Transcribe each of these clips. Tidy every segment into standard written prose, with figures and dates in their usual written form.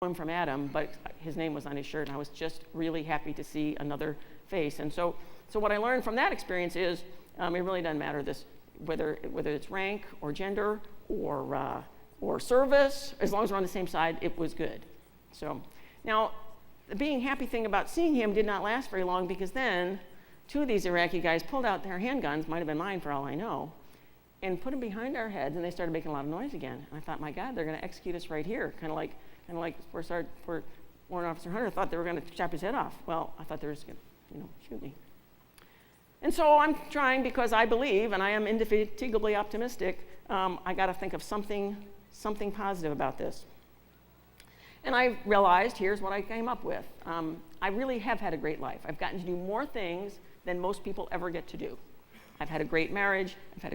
him from Adam, but his name was on his shirt, and I was just really happy to see another face. And so what I learned from that experience is it really doesn't matter whether it's rank or gender or service, as long as we're on the same side, it was good. So now, the being happy thing about seeing him did not last very long, because then 2 of these Iraqi guys pulled out their handguns, might have been mine for all I know, and put them behind our heads, and they started making a lot of noise again. And I thought, my God, they're going to execute us right here, kind of like Warrant Officer Hunter thought they were going to chop his head off. Well, I thought they were just going to, shoot me. And so I'm trying, because I believe, and I am indefatigably optimistic, I got to think of something positive about this. And I realized, here's what I came up with. I really have had a great life. I've gotten to do more things than most people ever get to do. I've had a great marriage, I've got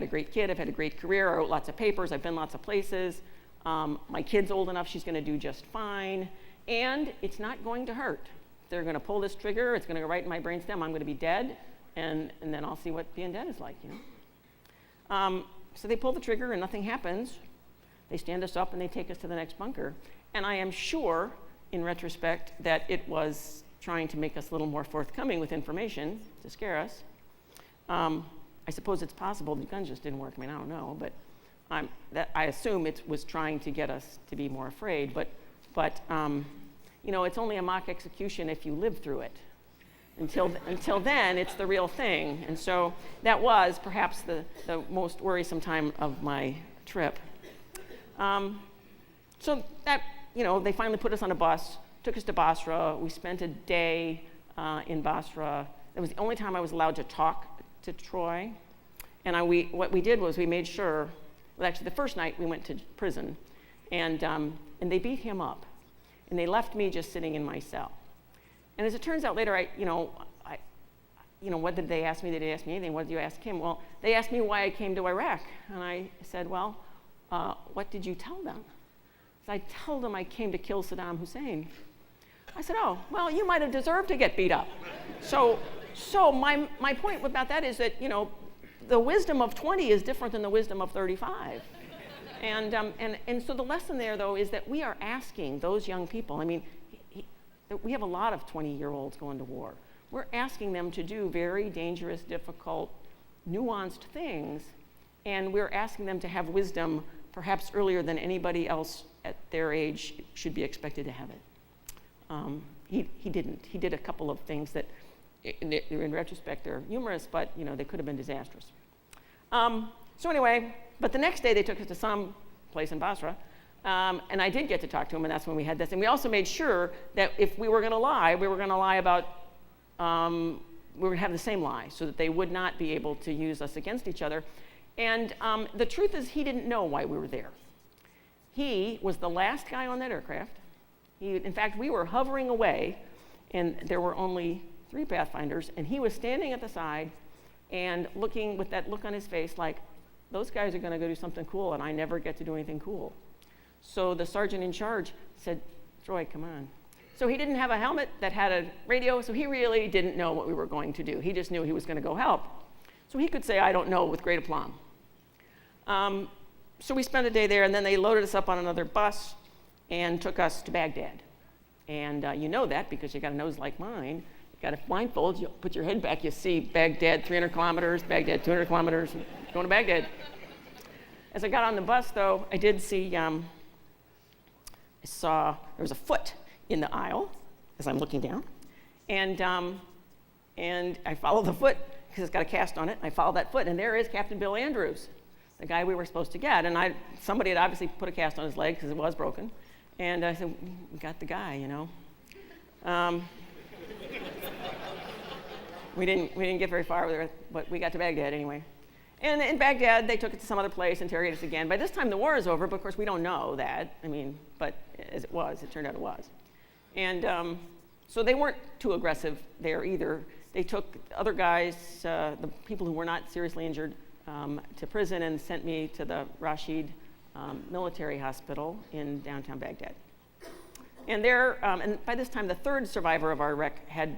a great kid, I've had a great career, I wrote lots of papers, I've been lots of places. My kid's old enough, she's going to do just fine. And it's not going to hurt. They're going to pull this trigger, it's going to go right in my brainstem, I'm going to be dead, and then I'll see what being dead is like, So they pull the trigger and nothing happens. They stand us up and they take us to the next bunker. And I am sure, in retrospect, that it was trying to make us a little more forthcoming with information to scare us. I suppose it's possible the guns just didn't work. I don't know, but I assume it was trying to get us to be more afraid. But it's only a mock execution if you live through it. Until then, it's the real thing. And so that was perhaps the most worrisome time of my trip. So that, they finally put us on a bus, took us to Basra. We spent a day in Basra. It was the only time I was allowed to talk to Troy. And what we did was we made sure, well, actually the first night we went to prison, and they beat him up. And they left me just sitting in my cell. And as it turns out later, what did they ask me? They didn't ask me anything. What did you ask him? Well, they asked me why I came to Iraq. And I said, well, what did you tell them? So I told them I came to kill Saddam Hussein. I said, oh, well, you might have deserved to get beat up. So my point about that is that, the wisdom of 20 is different than the wisdom of 35. And so the lesson there, though, is that we are asking those young people, we have a lot of 20-year-olds going to war. We're asking them to do very dangerous, difficult, nuanced things, and we're asking them to have wisdom perhaps earlier than anybody else at their age should be expected to have it. He didn't. He did a couple of things that, in retrospect, they're humorous, but they could have been disastrous. So anyway, but the next day they took us to some place in Basra, and I did get to talk to him, and that's when we had this. And we also made sure that if we were going to lie about, we would have the same lie, so that they would not be able to use us against each other. And the truth is, he didn't know why we were there. He was the last guy on that aircraft. In fact, we were hovering away, and there were only 3 Pathfinders, and he was standing at the side and looking with that look on his face like, those guys are going to go do something cool, and I never get to do anything cool. So the sergeant in charge said, Troy, come on. So he didn't have a helmet that had a radio, so he really didn't know what we were going to do. He just knew he was going to go help. So he could say, I don't know, with great aplomb. So we spent a day there, and then they loaded us up on another bus and took us to Baghdad. And you know that because you got a nose like mine. You got a blindfold, you put your head back, you see Baghdad 300 kilometers, Baghdad 200 kilometers, going to Baghdad. As I got on the bus, though, I did see, I saw there was a foot in the aisle as I'm looking down. And I followed the foot because it's got a cast on it. I followed that foot, and there is Captain Bill Andrews, the guy we were supposed to get. And somebody had obviously put a cast on his leg because it was broken. And I said, we got the guy, We didn't get very far with it, but we got to Baghdad anyway. And in Baghdad, they took it to some other place, interrogated us again. By this time, the war is over, but of course, we don't know that. But as it turned out it was. And so they weren't too aggressive there either. They took other guys, the people who were not seriously injured, to prison and sent me to the Rashid military hospital in downtown Baghdad. And and by this time, the 3rd survivor of our wreck had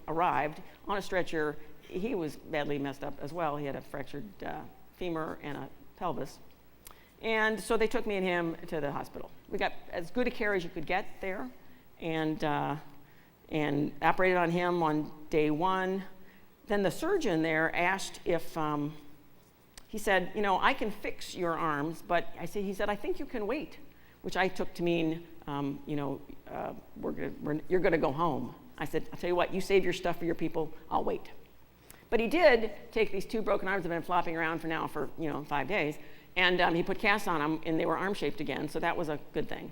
arrived on a stretcher. He was badly messed up as well. He had a fractured femur and a pelvis. And so they took me and him to the hospital. We got as good a care as you could get there, and operated on him on day 1. Then the surgeon there asked if, he said, I can fix your arms, but he said, I think you can wait, which I took to mean, you're gonna go home. I said, I'll tell you what, you save your stuff for your people, I'll wait. But he did take these 2 broken arms that have been flopping around for 5 days, and he put casts on them, and they were arm-shaped again, so that was a good thing.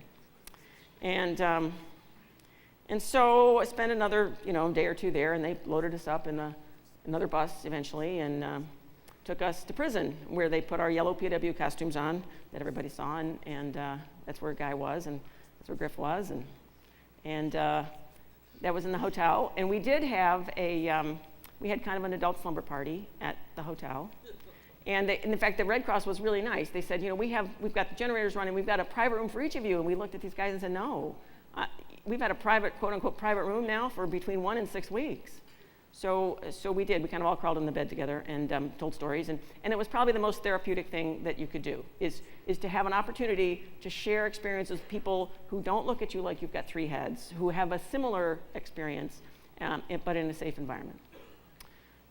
And so I spent another, day or 2 there, and they loaded us up in another bus eventually, and took us to prison, where they put our yellow POW costumes on that everybody saw, and that's where Guy was, and that's where Griff was, and that was in the hotel. And we did have we had kind of an adult slumber party at the hotel. And in fact, the Red Cross was really nice. They said, we've got the generators running, we've got a private room for each of you. And we looked at these guys and said, no, we've had a private, quote unquote, private room now for between 1 and 6 weeks. So we did. We kind of all crawled in the bed together and told stories. And it was probably the most therapeutic thing that you could do, is to have an opportunity to share experiences with people who don't look at you like you've got 3 heads, who have a similar experience, but in a safe environment.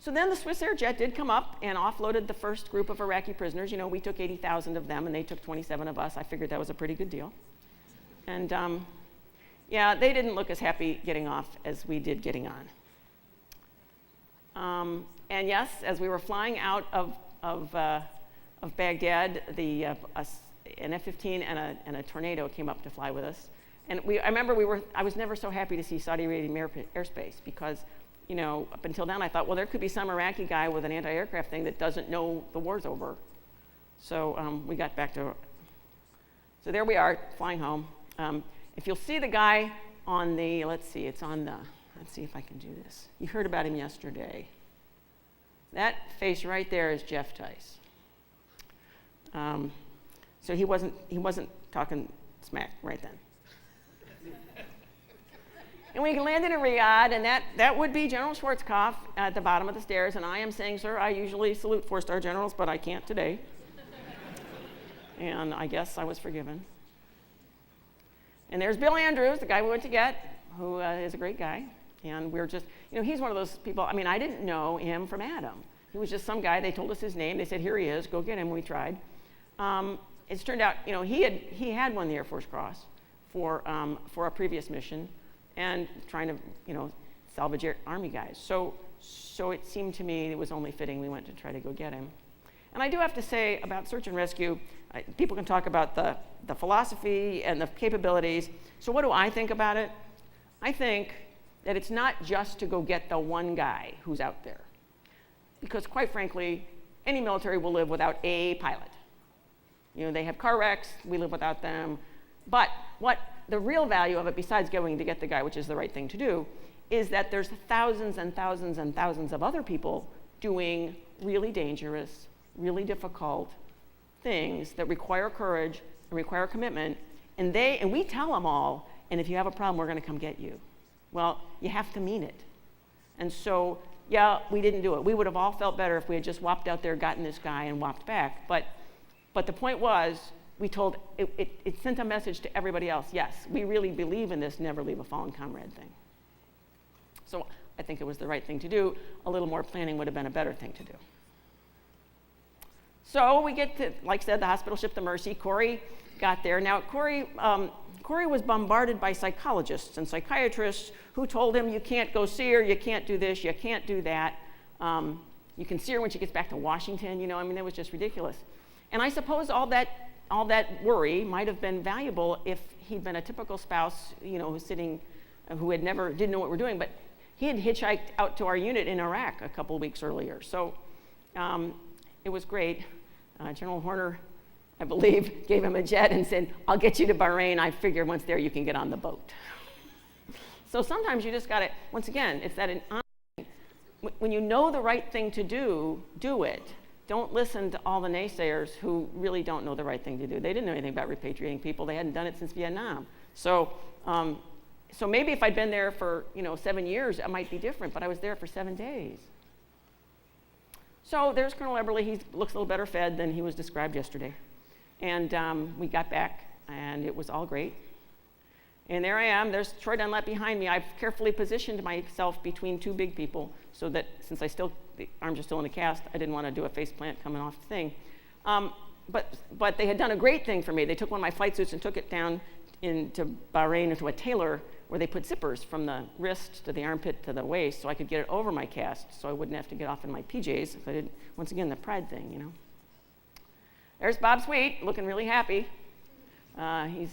So then the Swiss Air jet did come up and offloaded the first group of Iraqi prisoners. We took 80,000 of them, and they took 27 of us. I figured that was a pretty good deal. And they didn't look as happy getting off as we did getting on. And yes, as we were flying out of Baghdad, an F-15 and a Tornado came up to fly with us. And I remember I was never so happy to see Saudi Arabian airspace, because up until then I thought, well, there could be some Iraqi guy with an anti-aircraft thing that doesn't know the war's over. So we got back to, so there we are, flying home. If you'll see the guy on the, let's see if I can do this. You heard about him yesterday. That face right there is Jeff Tice. So he wasn't talking smack right then. And we landed in Riyadh, and that would be General Schwarzkopf at the bottom of the stairs. And I am saying, sir, I usually salute 4-star generals, but I can't today. And I guess I was forgiven. And there's Bill Andrews, the guy we went to get, who is a great guy. And we're just, he's one of those people, I didn't know him from Adam. He was just some guy. They told us his name. They said, here he is, go get him. We tried. It's turned out, he had won the Air Force Cross for a previous mission, and trying to, salvage Army guys. So it seemed to me it was only fitting we went to try to go get him. And I do have to say about search and rescue, people can talk about the philosophy and the capabilities. So what do I think about it? I think that it's not just to go get the one guy who's out there. Because quite frankly, any military will live without a pilot. They have car wrecks, we live without them. But what the real value of it, besides going to get the guy, which is the right thing to do, is that there's thousands and thousands and thousands of other people doing really dangerous, really difficult things that require courage and require commitment. And we tell them all, and if you have a problem, we're going to come get you. Well, you have to mean it. And so, yeah, we didn't do it. We would have all felt better if we had just whopped out there, gotten this guy, and whopped back. But the point was, we told, it sent a message to everybody else. Yes, we really believe in this never leave a fallen comrade thing. So I think it was the right thing to do. A little more planning would have been a better thing to do. So we get to, like I said, the hospital ship, the Mercy. Corey got there. Now, Corey was bombarded by psychologists and psychiatrists who told him, you can't go see her, you can't do this, you can't do that. You can see her when she gets back to Washington, it was just ridiculous. And I suppose all that worry might have been valuable if he'd been a typical spouse, who didn't know what we're doing, but he had hitchhiked out to our unit in Iraq a couple weeks earlier. So it was great. General Horner, I believe, gave him a jet and said, I'll get you to Bahrain. I figure once there you can get on the boat. So sometimes you just got to, once again, it's that when you know the right thing to do, do it. Don't listen to all the naysayers who really don't know the right thing to do. They didn't know anything about repatriating people. They hadn't done it since Vietnam. So maybe if I'd been there for 7 years, it might be different, but I was there for 7 days. So there's Colonel Eberly. He looks a little better fed than he was described yesterday. And we got back, and it was all great. And there I am, there's Troy Dunlap behind me. I've carefully positioned myself between two big people so that since the arms are still in the cast, I didn't want to do a face plant coming off the thing. But they had done a great thing for me. They took one of my flight suits and took it down into Bahrain into a tailor where they put zippers from the wrist to the armpit to the waist so I could get it over my cast so I wouldn't have to get off in my PJs if I did, once again, the pride thing, you know. There's Bob Sweet, looking really happy. He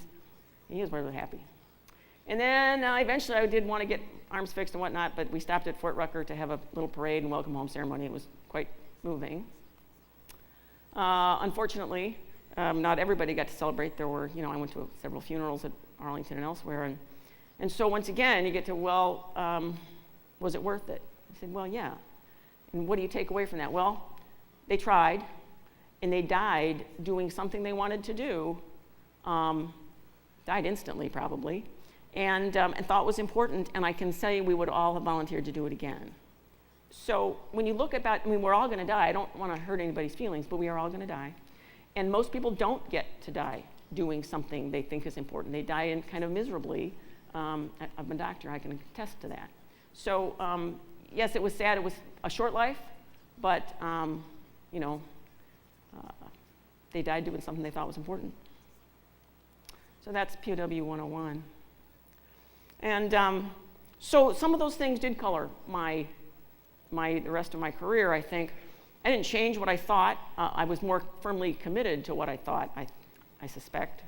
is really happy. And then eventually I did want to get arms fixed and whatnot, but we stopped at Fort Rucker to have a little parade and welcome home ceremony. It was quite moving. Unfortunately, not everybody got to celebrate. There were, I went to several funerals at Arlington and elsewhere. And so once again, you get to, was it worth it? I said, well, yeah. And what do you take away from that? Well, they tried, and they died doing something they wanted to do, died instantly probably, and thought was important, and I can say we would all have volunteered to do it again. So when you look about, we're all gonna die. I don't wanna hurt anybody's feelings, but we are all gonna die. And most people don't get to die doing something they think is important. They die in kind of miserably. I'm a doctor, I can attest to that. So yes, it was sad, it was a short life, but they died doing something they thought was important. So that's POW 101. And so some of those things did color the rest of my career, I think. I didn't change what I thought. I was more firmly committed to what I thought, I suspect.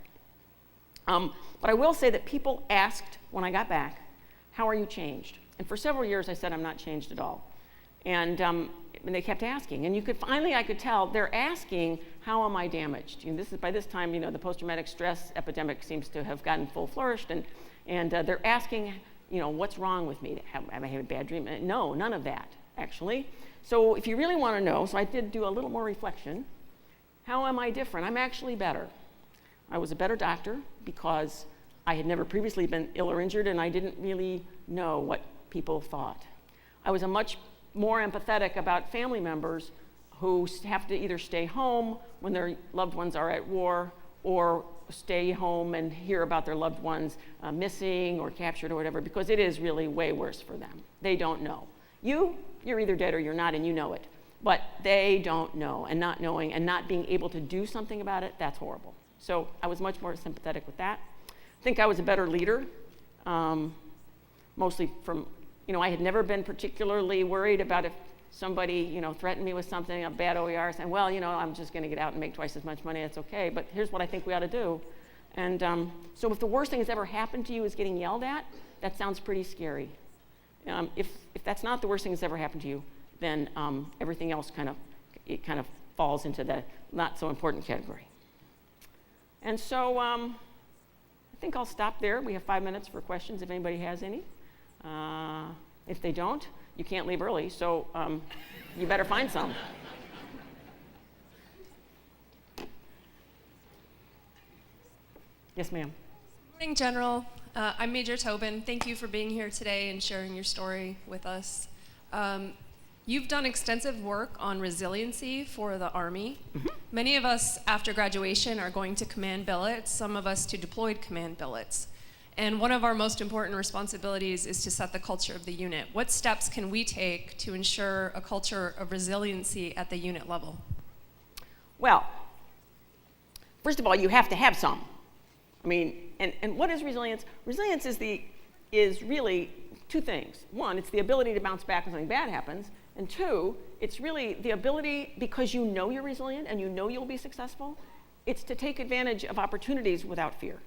But I will say that people asked when I got back, how are you changed? And for several years I said I'm not changed at all. And they kept asking. And I could tell they're asking, how am I damaged? By this time, the post-traumatic stress epidemic seems to have gotten full flourished. And they're asking, what's wrong with me? Have I had a bad dream? No, none of that, actually. So if you really want to know, so I did do a little more reflection. How am I different? I'm actually better. I was a better doctor because I had never previously been ill or injured, and I didn't really know what people thought. I was a much more empathetic about family members who have to either stay home when their loved ones are at war or stay home and hear about their loved ones missing or captured or whatever, because it is really way worse for them. They don't know. You're either dead or you're not, and you know it. But they don't know, and not knowing and not being able to do something about it, that's horrible. So I was much more sympathetic with that. I think I was a better leader, mostly from, I had never been particularly worried about if somebody, threatened me with something, a bad OER, saying, well, I'm just going to get out and make twice as much money, that's okay, but here's what I think we ought to do. And so if the worst thing that's ever happened to you is getting yelled at, that sounds pretty scary. If that's not the worst thing that's ever happened to you, then everything else kind of falls into the not so important category. And so I think I'll stop there. We have 5 minutes for questions if anybody has any. If they don't, you can't leave early, so you better find some. Yes, ma'am. Good morning, General. I'm Major Tobin. Thank you for being here today and sharing your story with us. You've done extensive work on resiliency for the Army. Mm-hmm. Many of us, after graduation, are going to command billets, some of us to deployed command billets. And one of our most important responsibilities is to set the culture of the unit. What steps can we take to ensure a culture of resiliency at the unit level? Well, first of all, you have to have some. And what is resilience? Resilience is really two things. One, it's the ability to bounce back when something bad happens. And two, it's really the ability, because you know you're resilient and you know you'll be successful, it's to take advantage of opportunities without fear.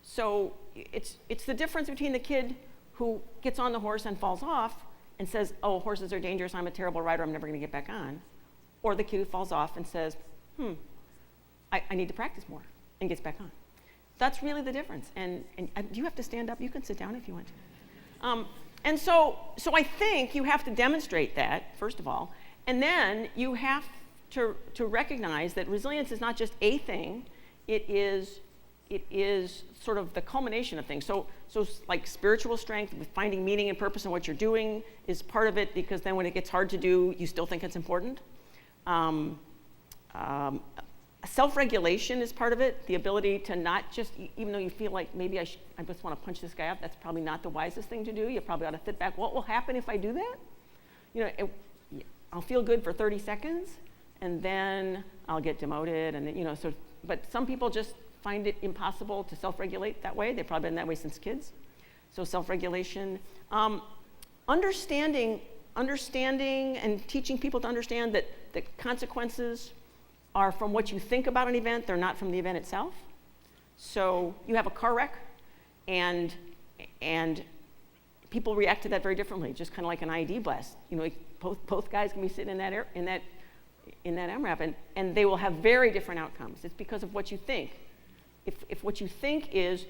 So it's the difference between the kid who gets on the horse and falls off and says, oh, horses are dangerous, I'm a terrible rider, I'm never gonna get back on, or the kid who falls off and says, I need to practice more, and gets back on. That's really the difference. And you have to stand up, you can sit down if you want to. And so I think you have to demonstrate that, first of all, and then you have to recognize that resilience is not just a thing, it is sort of the culmination of things. So like spiritual strength, with finding meaning and purpose in what you're doing is part of it, because then when it gets hard to do, you still think it's important. Self-regulation is part of it, the ability to not just, even though you feel like maybe I just want to punch this guy up, that's probably not the wisest thing to do. You probably ought to sit back. What will happen if I do that? I'll feel good for 30 seconds, and then I'll get demoted, and then, but some people just find it impossible to self-regulate that way. They've probably been that way since kids. So self-regulation. Understanding and teaching people to understand that the consequences are from what you think about an event, they're not from the event itself. So you have a car wreck, and people react to that very differently, just kind of like an IED blast. Both guys can be sitting in that MRAP, and they will have very different outcomes. It's because of what you think. If what you think is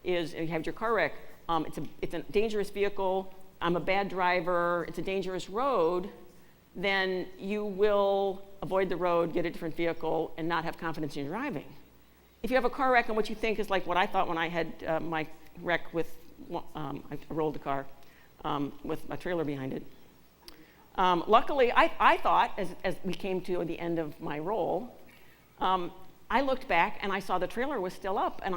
you have your car wreck, it's a dangerous vehicle, I'm a bad driver, it's a dangerous road, then you will avoid the road, get a different vehicle, and not have confidence in your driving. If you have a car wreck and what you think is like what I thought when I had my wreck with, I rolled a car with a trailer behind it. Luckily, I thought, as we came to the end of my roll, I looked back and I saw the trailer was still up, and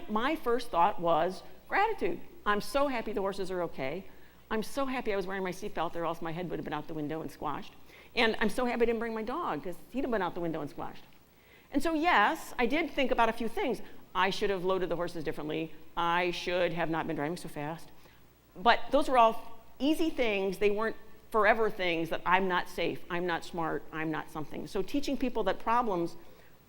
my first thought was gratitude. I'm so happy the horses are okay. I'm so happy I was wearing my seatbelt, or else my head would have been out the window and squashed. And I'm so happy I didn't bring my dog, because he'd have been out the window and squashed. And so yes, I did think about a few things. I should have loaded the horses differently. I should have not been driving so fast. But those were all easy things. They weren't forever things that I'm not safe, I'm not smart, I'm not something. So teaching people that problems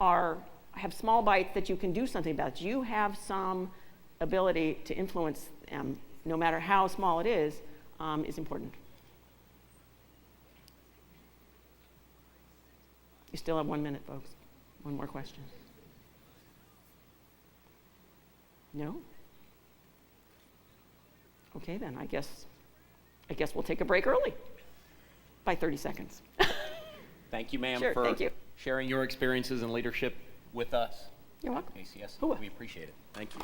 have small bites that you can do something about. You have some ability to influence them, no matter how small it is important. You still have 1 minute, folks. One more question. No? Okay, then I guess we'll take a break early by 30 seconds. Thank you, ma'am, Sure, for thank you. sharing your experiences and leadership with us. You're welcome. ACS. Hooah. We appreciate it. Thank you.